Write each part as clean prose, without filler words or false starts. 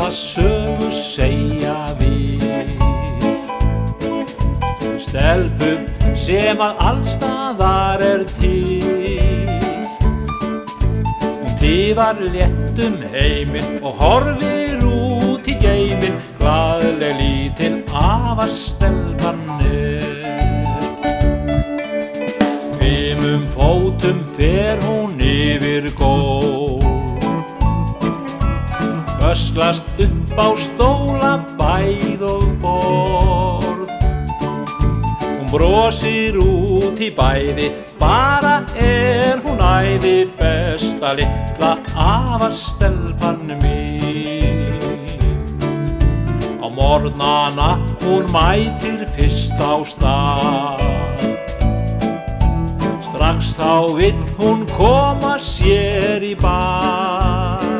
litla sögu segja við. Stelpu sem að allstaðar til. Hún tifar létt heiminn og horfir út í geiminn, glaðleg lítil afastelpan Fimum fótum fer hún yfir gólf, göslast upp á stóla, bæð og borð. Hún brosir út í bæði, bara hún æði, besta litla afastelpan mín. Á morgnana hún mætir fyrst á stað, strax þá vill hún koma sér í bað.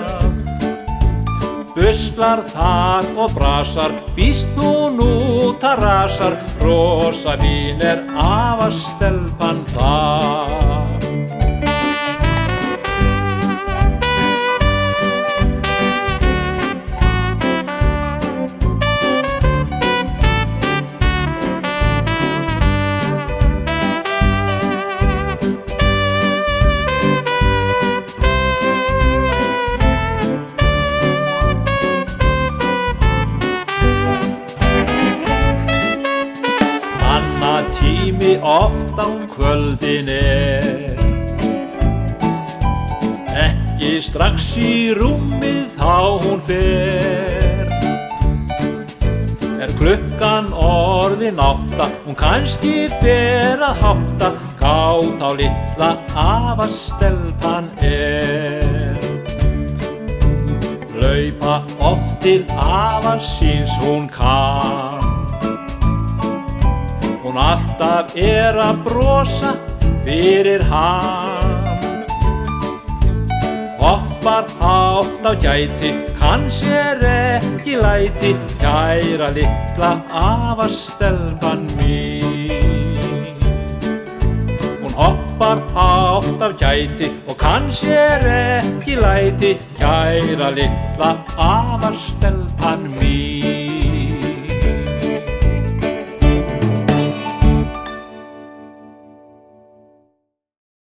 Buslar þar og brasar, býst hún út að rasar, rosa fín afastelpan þar. Tími oft á kvöldin ekki strax í rúmið þá hún fer. Klukkan orðin 8, hún kannski fer að hátta, gát á litla afastelpan Laupa oft til afa síns hún kann, hún alltaf að brosa fyrir hann. Hoppar hátt á gæti, kann sér ekki læti, kæra litla afastelpan mín. Hún hoppar hátt af gæti og kann sér ekki læti, kæra litla afastelpan mín.